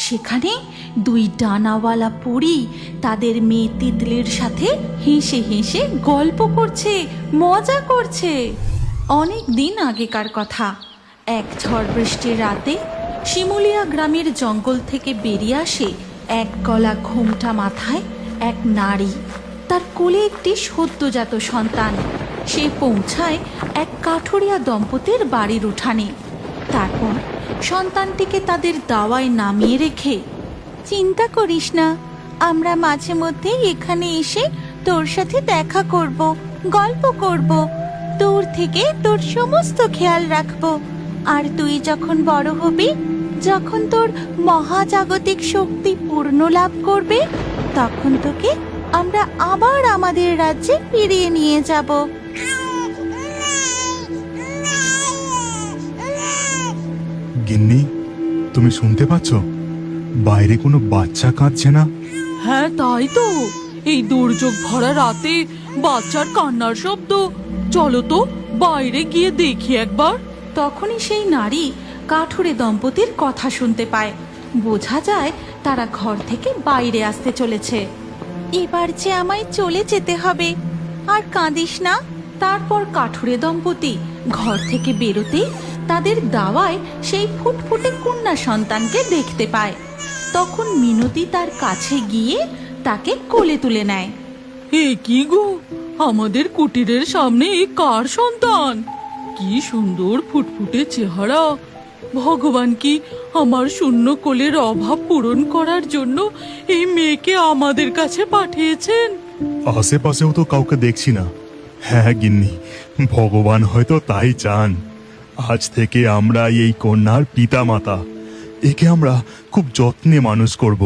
সেখানে দুই ডানাওয়ালা পরী তাদের মেয়ে তিতলির সাথে হেসে হেসে গল্প করছে, মজা করছে। অনেক দিন আগেকার কথা। এক ঝড় বৃষ্টির রাতে শিমুলিয়া গ্রামের জঙ্গল থেকে বেরিয়ে আসে এক গলা ঘোমটা মাথায় এক নারী। তার কোলে একটি সদ্যজাত সন্তান। সে পৌঁছায় এক কাঠুরিয়া দম্পতির বাড়ির উঠানে। তারপর সন্তানটিকে তাদের দাওয়ায় নামিয়ে রেখে, চিন্তা করিস না, আমরা মাঝে মধ্যে এখানে এসে তোর সাথে দেখা করব, গল্প করব, দূর থেকে তোর সমস্ত খেয়াল রাখবো। আর তুই যখন বড় হবি, যখন তোর মহাজাগতিক শক্তি পূর্ণ লাভ করবে, তখন তোকে আমরা আবার আমাদের রাজ্যে ফিরিয়ে নিয়ে যাব। গিন্নি, তুমি শুনতে পাচ্ছ? বাইরে কোনো বাচ্চা কাঁদছে না? হ্যাঁ, তাই তো। এই দুর্যোগ ভরা রাতে বাচ্চার কান্নার শব্দ। চলো তো বাইরে গিয়ে দেখি একবার। তখনই সেই নারী কাঠুরে দম্পতির কথা শুনতে পায়। বোঝা যায় তারা ঘর থেকে বাইরে আসতে চলেছে। এবার যে আমায় চলে যেতে হবে, আর কাঁদিস না। তারপর কাঠুরে দম্পতি ঘর থেকে বেরোতেই তাদের দাওয়ায় সেই ফুটফুটে কন্যা সন্তানকে দেখতে পায়। তখন মিনতি তার কাছে গিয়ে তাকে কোলে তুলে নেয়। এ কি গো, আমাদের কুটিরের সামনে এই কার সন্তান? কি সুন্দর ফুটফুটে চেহারা! ভগবান কি আমার শূন্য কোলের অভাব পূরণ করার জন্য এই মেয়েকে আমাদের কাছে পাঠিয়েছেন? আশেপাশেও তো কাউকে দেখছি না। হ্যাঁ গিন্নি, ভগবান হয়তো তাই চান। আজ থেকে আমরা এই কন্যার পিতা মাতা। একে আমরা খুব যত্নে মানুষ করব।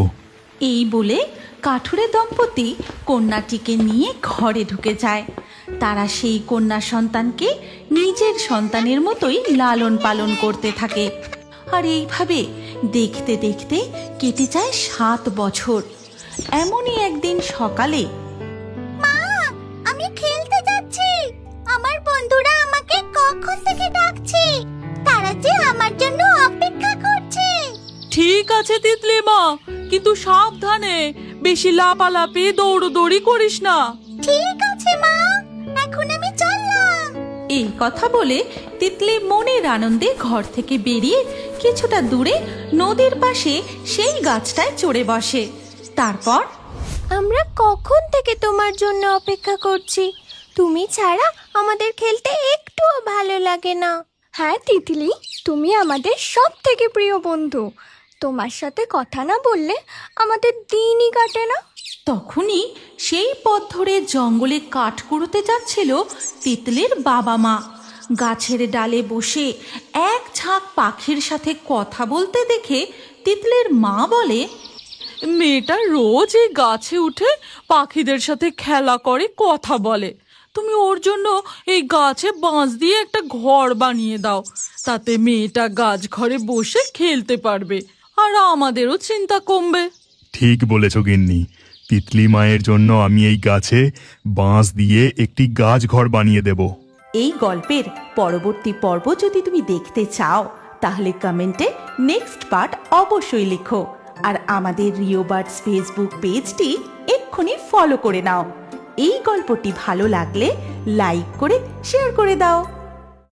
এই বলে কাঠুরে দম্পতি কন্যাটিকে নিয়ে ঘরে ঢুকে যায়। তারা সেই কন্যা সন্তানকে নিজের সন্তানের মতোই লালন পালন করতে থাকে। আর এইভাবে দেখতে দেখতে কেটে যায় 7 বছর। এমনই একদিন সকালে, মা, আমি খেলতে যাচ্ছি। আমার বন্ধুরা আমাকে কখন থেকে ডাকছে। তারা যে আমার জন্য অপেক্ষা করছে। ঠিক আছে তিতলি মা, কিন্তু সাবধানে, বেশি লাপালাপি দৌড়দৌড়ি করিস না। ঠিক আছে মা, এখন আমি চললাম। এই কথা বলে তিতলি মনের আনন্দে ঘর থেকে বেরিয়ে কিছুটা দূরে নদীর পাশে সেই গাছটায় চড়ে বসে। তারপর, আমরা কখন থেকে তোমার জন্য অপেক্ষা করছি। তুমি ছাড়া আমাদের খেলতে একটুও ভালো লাগে না। হ্যাঁ তিতলি, তুমি আমাদের সব থেকে প্রিয় বন্ধু। তোমার সাথে কথা না বললে আমাদের দিনই কাটে না। তখনই সেই পথ ধরে জঙ্গলে কাঠ কুড়োতে যাচ্ছিল তিতলির বাবা মা। গাছের ডালে বসে এক ঝাঁক পাখির সাথে কথা বলতে দেখে তিতলির মা বলে, মেয়েটা রোজ এই গাছে উঠে পাখিদের সাথে খেলা করে, কথা বলে। তুমি ওর জন্য এই গাছে বাঁশ দিয়ে একটা ঘর বানিয়ে দাও। তাতে মেয়েটা গাছ ঘরে বসে খেলতে পারবে, আর আমাদেরও চিন্তা কমবে। ঠিক বলেছ গিন্নি। তিতলি মায়ের জন্য আমি এই গাছে বাঁশ দিয়ে একটি গাছ ঘর বানিয়ে দেব। এই গল্পের পরবর্তী পর্ব যদি তুমি দেখতে চাও, তাহলে কমেন্টে নেক্সট পার্ট অবশ্যই লিখো। আর আমাদের রিও বার্ডস ফেসবুক পেজটি এক্ষুনি ফলো করে নাও। এই গল্পটি ভালো লাগলে লাইক করে শেয়ার করে দাও।